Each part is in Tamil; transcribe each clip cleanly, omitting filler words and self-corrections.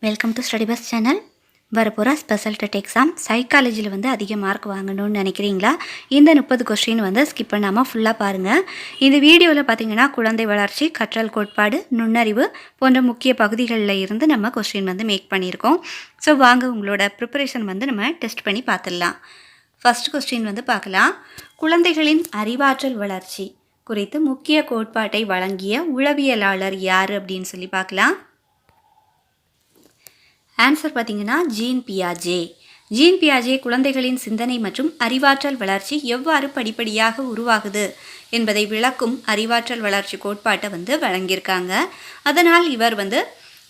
Welcome to study bus channel. வரப்போகிற ஸ்பெஷல் டெட் எக்ஸாம் சைக்காலஜியில் அதிக மார்க் வாங்கணும்னு நினைக்கிறீங்களா? இந்த 30 கொஸ்டின் ஸ்கிப் பண்ணாமல் ஃபுல்லாக பாருங்கள். இந்த வீடியோவில் பார்த்தீங்கன்னா குழந்தை வளர்ச்சி, கற்றல் கோட்பாடு, நுண்ணறிவு போன்ற முக்கிய பகுதிகளில் இருந்து நம்ம கொஸ்டின் மேக் பண்ணியிருக்கோம். ஸோ வாங்க உங்களோட ப்ரிப்பரேஷன் நம்ம டெஸ்ட் பண்ணி பார்த்துடலாம். ஃபர்ஸ்ட் கொஸ்டின் பார்க்கலாம். குழந்தைகளின் அறிவாற்றல் வளர்ச்சி குறித்து முக்கிய கோட்பாட்டை வழங்கிய உளவியலாளர் யார் அப்படின்னு சொல்லி பார்க்கலாம். ஆன்சர் பார்த்தீங்கன்னா ஜீன் பியாஜே. ஜீன் பியாஜே குழந்தைகளின் சிந்தனை மற்றும் அறிவாற்றல் வளர்ச்சி எவ்வாறு படிப்படியாக உருவாகுது என்பதை விளக்கும் அறிவாற்றல் வளர்ச்சி கோட்பாட்டை வழங்கியிருக்காங்க. அதனால் இவர்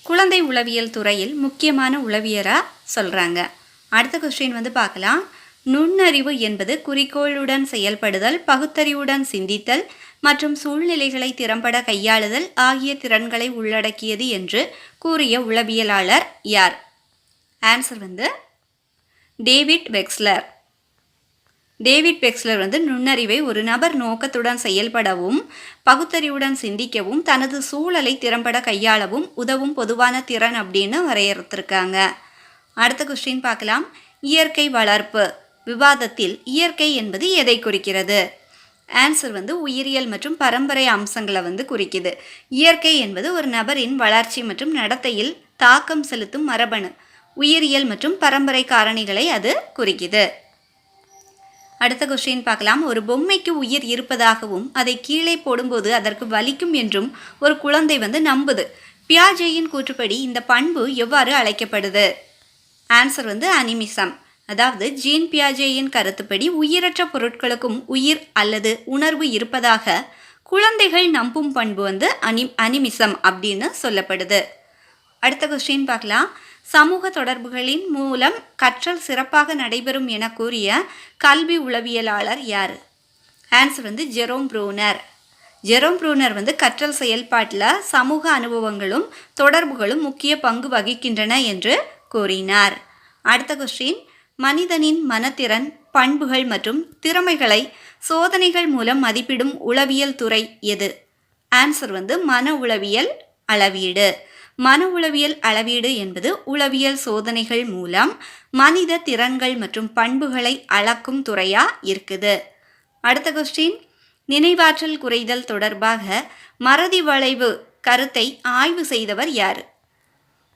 குழந்தை உளவியல் துறையில் முக்கியமான உளவியராக சொல்கிறாங்க. அடுத்த கொஸ்டின் பார்க்கலாம். நுண்ணறிவு என்பது குறிக்கோளுடன் செயல்படுதல், பகுத்தறிவுடன் சிந்தித்தல் மற்றும் சூழ்நிலைகளை திறம்பட கையாளுதல் ஆகிய திறன்களை உள்ளடக்கியது என்று கூறிய உளவியலாளர் யார்? Answer David Wechsler. David Wechsler நுண்ணறிவை ஒரு நபர் நோக்கத்துடன் செயல்படவும், பகுத்தறிவுடன் சிந்திக்கவும், தனது சூழலை திறம்பட கையாளவும் உதவும் பொதுவான திறன் அப்படின்னு வரையறுத்திருக்காங்க. அடுத்த கொஸ்டின் பார்க்கலாம். இயற்கை வளர்ப்பு விவாதத்தில் இயற்கை என்பது எதை குறிக்கிறது? ஆன்சர் உயிரியல் மற்றும் பரம்பரை அம்சங்களை குறிக்குது. இயற்கை என்பது ஒரு நபரின் வளர்ச்சி மற்றும் நடத்தையில் தாக்கம் செலுத்தும் மரபணு, உயிரியல் மற்றும் பரம்பரை காரணிகளை அது குறிக்குது. அடுத்த கொஸ்டின் பார்க்கலாம். ஒரு பொம்மைக்கு உயிர் இருப்பதாகவும் அதை கீழே போடும்போது அதற்கு வலிக்கும் என்றும் ஒரு குழந்தை நம்புது. பியாஜேயின் கூற்றுப்படி இந்த பண்பு எவ்வாறு அழைக்கப்படுது? Answer animism. அதாவது ஜீன் பியாஜேயின் கருத்துப்படி உயிரற்ற பொருட்களுக்கும் உயிர் அல்லது உணர்வு இருப்பதாக குழந்தைகள் நம்பும் பண்பு அனிமிசம் அப்படின்னு சொல்லப்படுது. அடுத்த கொஸ்டின் பார்க்கலாம். சமூக தொடர்புகளின் மூலம் கற்றல் சிறப்பாக நடைபெறும் என கூறிய கல்வி உளவியலாளர் யார்? Answer Jerome Bruner. Jerome Bruner கற்றல் செயல்பாட்டில் சமூக அனுபவங்களும் தொடர்புகளும் முக்கிய பங்கு வகிக்கின்றன என்று கூறினார். அடுத்த கொஸ்டின். மனிதனின் மனத்திறன், பண்புகள் மற்றும் திறமைகளை சோதனைகள் மூலம் மதிப்பிடும் உளவியல் துறை எது? ஆன்சர் மன உளவியல் அளவீடு. மன உளவியல் அளவீடு என்பது உளவியல் சோதனைகள் மூலம் மனித திறன்கள் மற்றும் பண்புகளை அளக்கும் துறையா இருக்குது. அடுத்த கொஸ்டின். நினைவாற்றல் குறைதல் தொடர்பாக மறதி வளைவு கருத்தை ஆய்வு செய்தவர் யார்?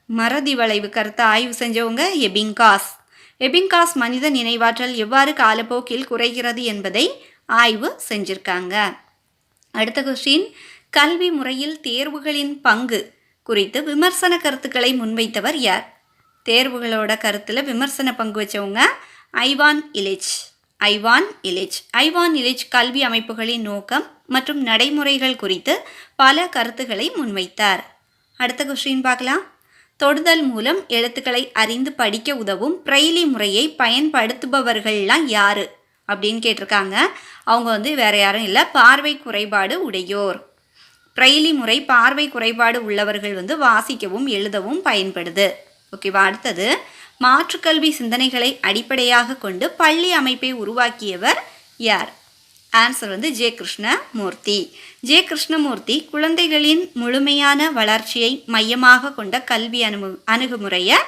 மறதி வளைவு கருத்தை ஆய்வு செஞ்சவங்க எபிங்காஸ். எபிங்காஸ் மனித நினைவாற்றல் எவ்வாறு காலப்போக்கில் குறைகிறது என்பதை ஆய்வு செஞ்சிருக்காங்க. அடுத்த கொஸ்டின். கல்வி முறையில் தேர்வுகளின் பங்கு குறித்து விமர்சன கருத்துக்களை முன்வைத்தவர் யார்? தேர்வுகளோட கருத்தில் விமர்சன பங்கு வச்சவங்க ஐவான் இலிச். ஐவான் இலிச் கல்வி அமைப்புகளின் நோக்கம் மற்றும் நடைமுறைகள் குறித்து பல கருத்துக்களை முன்வைத்தார். அடுத்த கொஸ்டின் பார்க்கலாம். தொடுதல் மூலம் எழுத்துக்களை அறிந்து படிக்க உதவும் பிரெய்லி முறையை பயன்படுத்துபவர்கள்லாம் யாரு அப்படின்னு கேட்டிருக்காங்க. அவங்க வேற யாரும் இல்லை, பார்வை குறைபாடு உடையோர். பிரெய்லி முறை பார்வை குறைபாடு உள்ளவர்கள் வாசிக்கவும் எழுதவும் பயன்படுது. ஓகேவா? அடுத்தது. மாற்றுக்கல்வி சிந்தனைகளை அடிப்படையாக கொண்டு பள்ளி அமைப்பை உருவாக்கியவர் யார்? Answer J Krishnamurti. J Krishnamurti குழந்தைகளின் முழுமையான வளர்ச்சியை மையமாக கொண்ட கல்வி அணுகுமுறையை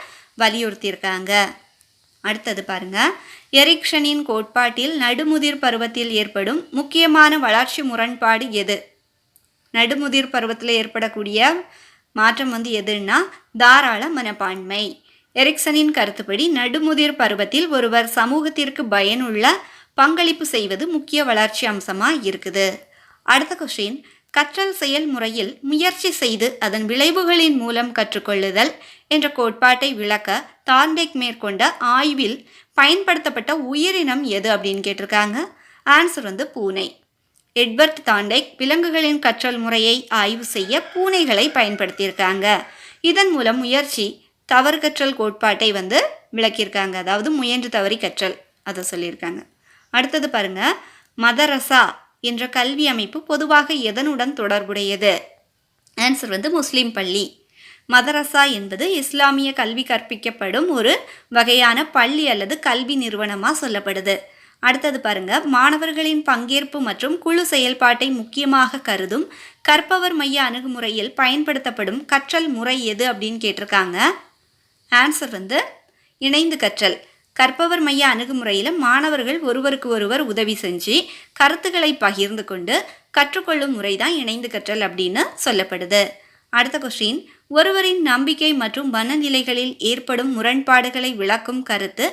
வலியுறுத்தியிருக்காங்க. அடுத்தது பாருங்க. எரிக்சனின் கோட்பாட்டில் நடுமுதிர் பருவத்தில் ஏற்படும் முக்கியமான வளர்ச்சி முரண்பாடு எது? நடுமுதிர் பருவத்தில் ஏற்படக்கூடிய மாற்றம் எதுன்னா தாராள மனப்பான்மை. எரிக்சனின் கருத்துப்படி நடுமுதிர் பருவத்தில் ஒருவர் சமூகத்திற்கு பயனுள்ள பங்களிப்பு செய்வது முக்கிய வளர்ச்சி அம்சமாக இருக்குது. அடுத்த கொஸ்டின். கற்றல் செயல்முறையில் முயற்சி செய்து அதன் விளைவுகளின் மூலம் கற்றுக்கொள்ளுதல் என்ற கோட்பாட்டை விளக்க தார்ண்டெக் மேற்கொண்ட ஆய்வில் பயன்படுத்தப்பட்ட உயிரினம் எது அப்படின்னு கேட்டிருக்காங்க. ஆன்சர் பூனை. எட்வர்ட் தார்ண்டெக் விலங்குகளின் கற்றல் முறையை ஆய்வு செய்ய பூனைகளை பயன்படுத்தியிருக்காங்க. இதன் மூலம் முயற்சி தவறு கற்றல் கோட்பாட்டை விளக்கியிருக்காங்க. அதாவது முயன்று தவறி கற்றல் அதை சொல்லியிருக்காங்க. அடுத்தது பாருங்க. மதரசா என்ற கல்வி அமைப்பு பொதுவாக எதனுடன் தொடர்புடையது? ஆன்சர் முஸ்லீம் பள்ளி. மதரசா என்பது இஸ்லாமிய கல்வி கற்பிக்கப்படும் ஒரு வகையான பள்ளி அல்லது கல்வி நிறுவனமாக சொல்லப்படுது. அடுத்தது பாருங்க. மாணவர்களின் பங்கேற்பு மற்றும் குழு செயல்பாட்டை முக்கியமாக கருதும் கற்பவர் மைய அணுகுமுறையில் பயன்படுத்தப்படும் கற்றல் முறை எது அப்படின்னு கேட்டிருக்காங்க. ஆன்சர் வந்து இணைந்து கற்றல். கற்பவர் மைய அணுகுமுறையில் மாணவர்கள் ஒருவருக்கு ஒருவர் உதவி செஞ்சு கருத்துக்களை பகிர்ந்து கொண்டு கற்றுக்கொள்ளும் முறை தான் இணைந்து கற்றல் அப்படின்னு சொல்லப்படுது. அடுத்த கொஸ்டின், ஒருவரின் நம்பிக்கை மற்றும் மனநிலைகளில் ஏற்படும் முரண்பாடுகளை விளக்கும் கருத்து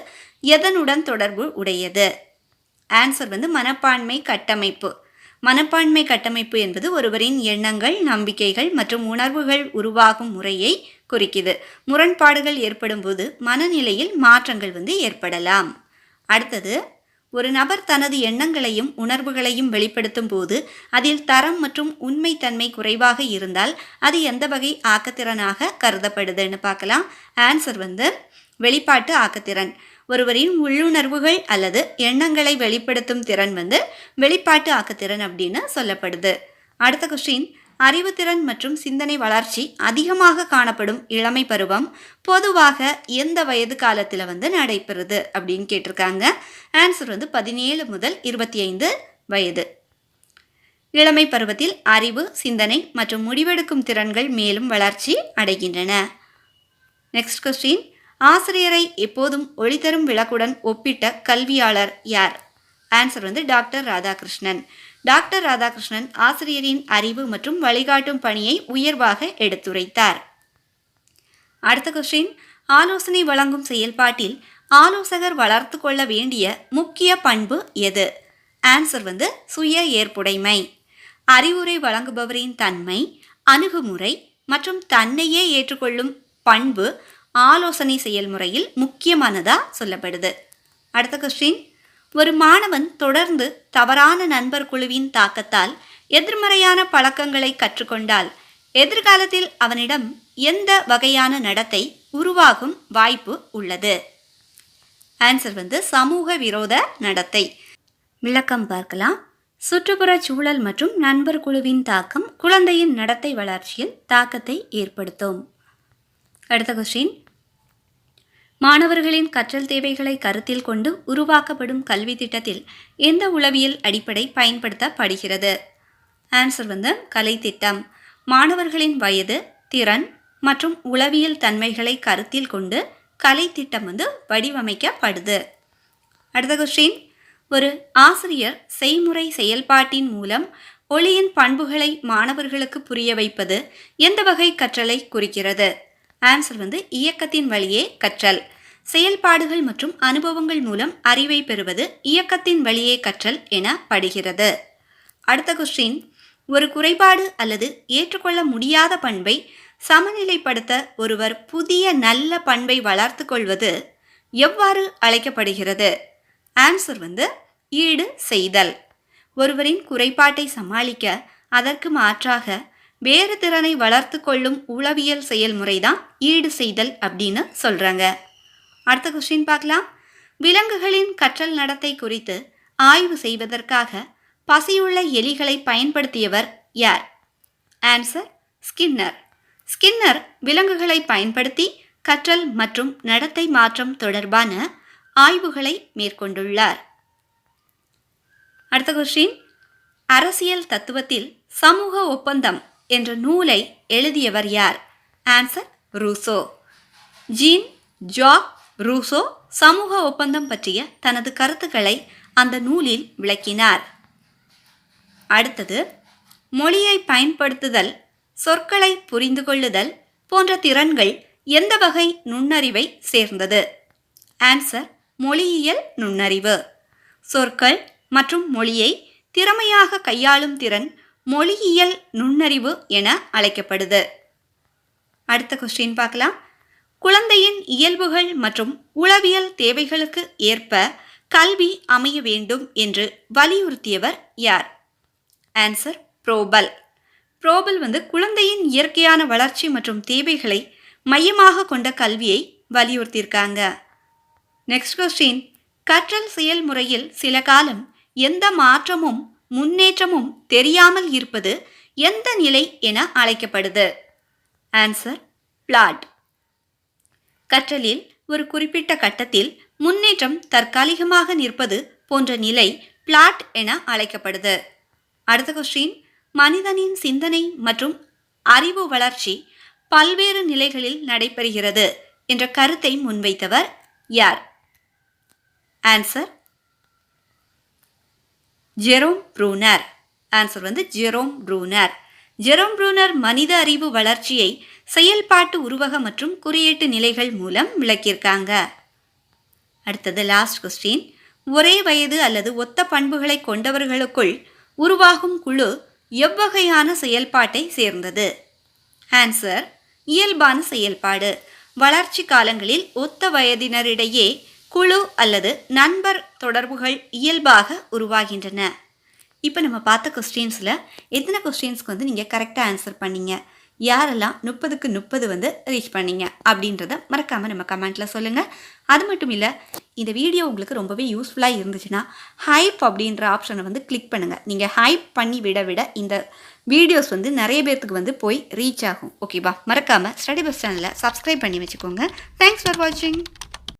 எதனுடன் தொடர்பு உடையது? ஆன்சர் வந்து மனப்பான்மை கட்டமைப்பு. மனப்பான்மை கட்டமைப்பு என்பது ஒருவரின் எண்ணங்கள், நம்பிக்கைகள் மற்றும் உணர்வுகள் உருவாகும் முறையை குறிக்குது. முரண்பாடுகள் ஏற்படும் போது மனநிலையில் மாற்றங்கள் வந்து ஏற்படலாம். அடுத்தது, ஒரு நபர் தனது எண்ணங்களையும் உணர்வுகளையும் வெளிப்படுத்தும் போது அதில் தரம் மற்றும் உண்மைத்தன்மை குறைவாக இருந்தால் அது எந்த வகை ஆக்கத்திறனாக கருதப்படுதுன்னு பார்க்கலாம். ஆன்சர் வந்து வெளிப்பாட்டு ஆக்கத்திறன். ஒருவரின் உள்ளுணர்வுகள் அல்லது எண்ணங்களை வெளிப்படுத்தும் திறன் வந்து வெளிப்பாட்டு ஆக்கத்திறன் அப்படின்னு சொல்லப்படுது. அடுத்த கொஸ்டின், அறிவுத்திறன் மற்றும் சிந்தனை வளர்ச்சி அதிகமாக காணப்படும் இளமை பருவம் பொதுவாக எந்த வயது காலத்தில் வந்து நடைபெறுது அப்படின்னு கேட்டிருக்காங்க. ஆன்சர் வந்து 17 முதல் 25 வயது. இளமை பருவத்தில் அறிவு, சிந்தனை மற்றும் முடிவெடுக்கும் திறன்கள் மேலும் வளர்ச்சி அடைகின்றன. நெக்ஸ்ட் கொஸ்டின், ஆசிரியரை எப்போதும் ஒளிதரும் விளக்குடன் ஒப்பிட்ட கல்வியாளர் யார்? ஆன்சர் வந்து டாக்டர் ராதாகிருஷ்ணன். டாக்டர் ராதாகிருஷ்ணன் ஆசிரியரின் அறிவு மற்றும் வழிகாட்டும் பணியை உயர்வாக எடுத்துரைத்தார். அடுத்த கொஸ்டின், ஆலோசனை வழங்கும் செயல்பாட்டில் ஆலோசகர் வளர்த்து கொள்ள வேண்டிய முக்கிய பண்பு எது? ஆன்சர் வந்து சுய ஏற்புடைமை. அறிவுரை வழங்குபவரின் தன்மை, அணுகுமுறை மற்றும் தன்னையே ஏற்றுக்கொள்ளும் பண்பு ஆலோசனை செயல்முறையில் முக்கியமானதா சொல்லப்படுது. அடுத்த கொஸ்டின், ஒரு மாணவன் தொடர்ந்து தவறான நண்பர் குழுவின் தாக்கத்தால் எதிர்மறையான பழக்கங்களை கற்றுக்கொண்டால் எதிர்காலத்தில் அவனிடம் எந்த வகையான நடத்தை உருவாகும் வாய்ப்பு உள்ளது? ஆன்சர் வந்து சமூக விரோத நடத்தை. விளக்கம் பார்க்கலாம். சுற்றுப்புற சூழல் மற்றும் நண்பர் குழுவின் தாக்கம் குழந்தையின் நடத்தை வளர்ச்சியில் தாக்கத்தை ஏற்படுத்தும். அடுத்த கொஸ்டின், மாணவர்களின் கற்றல் தேவைகளை கருத்தில் கொண்டு உருவாக்கப்படும் கல்வி திட்டத்தில் எந்த உளவியல் அடிப்படை பயன்படுத்தப்படுகிறது? ஆன்சர் வந்து கலை திட்டம். மாணவர்களின் வயது, திறன் மற்றும் உளவியல் தன்மைகளை கருத்தில் கொண்டு கலை திட்டம் வந்து வடிவமைக்கப்படுது. அடுத்த கொஸ்டின், ஒரு ஆசிரியர் செய்முறை செயல்பாட்டின் மூலம் ஒளியின் பண்புகளை மாணவர்களுக்கு புரிய வைப்பது எந்த வகை கற்றலை குறிக்கிறது? ஆன்சர் வந்து இயக்கத்தின் வழியே கற்றல். செயல்பாடுகள் மற்றும் அனுபவங்கள் மூலம் அறிவை பெறுவது இயக்கத்தின் வழியே கற்றல் எனப்படுகிறது. அடுத்த கொஸ்டின், ஒரு குறைபாடு அல்லது ஏற்றுக்கொள்ள முடியாத பண்பை சமநிலைப்படுத்த ஒருவர் புதிய நல்ல பண்பை வளர்த்து கொள்வது எவ்வாறு அழைக்கப்படுகிறது? ஆன்சர் வந்து ஈடு செய்தல். ஒருவரின் குறைபாட்டை சமாளிக்க அதற்கு மாற்றாக வேறு திறனை வளர்த்து கொள்ளும் உளவியல் செயல்முறை தான் ஈடு செய்தல் அப்படின்னு சொல்கிறாங்க. அடுத்த கொஸ்டின் பார்க்கலாம். விலங்குகளின் கற்றல் நடத்தை குறித்து ஆய்வு செய்வதற்காக பசியுள்ள எலிகளை பயன்படுத்தியவர் யார்? Answer Skinner. ஸ்கின்னர் விலங்குகளை பயன்படுத்தி கற்றல் மற்றும் நடத்தை மாற்றம் தொடர்பான ஆய்வுகளை மேற்கொண்டுள்ளார். அடுத்த கொஸ்டின், அரசியல் தத்துவத்தில் சமூக ஒப்பந்தம் என்ற நூலை எழுதியவர் யார்? Answer Rousseau. Jean Jacques Rousseau சமூக ஒப்பந்தம் பற்றிய தனது கருத்துக்களை அந்த நூலில் விளக்கினார். அடுத்தது, மொழியை பயன்படுத்துதல், சொற்களை புரிந்து கொள்ளுதல் போன்ற திறன்கள் எந்த வகை நுண்ணறிவை சேர்ந்தது? ஆன்சர் மொழியியல் நுண்ணறிவு. சொற்கள் மற்றும் மொழியை திறமையாக கையாளும் திறன் மொழியியல் நுண்ணறிவு என அழைக்கப்படுது. அடுத்த கொஸ்டின் பார்க்கலாம். குழந்தையின் இயல்புகள் மற்றும் உளவியல் தேவைகளுக்கு ஏற்ப கல்வி அமைய வேண்டும் என்று வலியுறுத்தியவர் யார்? ஆன்சர் ப்ரோபல். ப்ரோபல் வந்து குழந்தையின் இயற்கையான வளர்ச்சி மற்றும் தேவைகளை மையமாக கொண்ட கல்வியை வலியுறுத்தியிருக்காங்க. நெக்ஸ்ட் கொஸ்டின், கற்றல் செயல்முறையில் சில காலம் எந்த மாற்றமும் முன்னேற்றமும் தெரியாமல் இருப்பது எந்த நிலை என அழைக்கப்படுது? Answer plateau. கற்றலில் ஒரு குறிப்பிட்ட கட்டத்தில் முன்னேற்றம் தற்காலிகமாக நிற்பது போன்ற நிலை பிளாட் என அழைக்கப்படுது. அடுத்த கொஸ்டின், மனிதனின் சிந்தனை மற்றும் அறிவு வளர்ச்சி பல்வேறு நிலைகளில் நடைபெறுகிறது என்ற கருத்தை முன்வைத்தவர் யார்? Answer Jerome Bruner. ஆன்சர் வந்து ஜெரோம் ப்ரூனர். ஜெரோம் ப்ரூனர் மனித அறிவு வளர்ச்சியை செயல்பாட்டு உருவக மற்றும் குறியீட்டு நிலைகள் மூலம் விளக்கியிருக்காங்க. அடுத்தது லாஸ்ட் கொஸ்டின். ஒரே வயது அல்லது ஒத்த பண்புகளை கொண்டவர்களுக்குள் உருவாகும் குழு எவ்வகையான செயல்பாட்டை சேர்ந்தது? ஆன்சர் இயல்பான செயல்பாடு. வளர்ச்சி காலங்களில் ஒத்த வயதினரிடையே குழு அல்லது நண்பர் தொடர்புகள் இயல்பாக உருவாகின்றன. இப்போ நம்ம பார்த்த கொஸ்டின்ஸில் எத்தனை கொஸ்டின்ஸ்க்கு வந்து நீங்கள் கரெக்டாக ஆன்சர் பண்ணீங்க, யாரெல்லாம் 30க்கு 30 வந்து ரீச் பண்ணீங்க அப்படின்றத மறக்காமல் நம்ம கமெண்ட்டில் சொல்லுங்கள். அது மட்டும் இல்லை, இந்த வீடியோ உங்களுக்கு ரொம்பவே யூஸ்ஃபுல்லாக இருந்துச்சுன்னா ஹைப் அப்படின்ற ஆப்ஷனை வந்து கிளிக் பண்ணுங்கள். நீங்கள் ஹைப் பண்ணி விட இந்த வீடியோஸ் வந்து நிறைய பேர்த்துக்கு வந்து போய் ரீச் ஆகும். ஓகேவா? மறக்காமல் ஸ்டடி பஸ் சேனலை சப்ஸ்கிரைப் பண்ணி வச்சுக்கோங்க. தேங்க்ஸ் ஃபார் வாட்சிங்.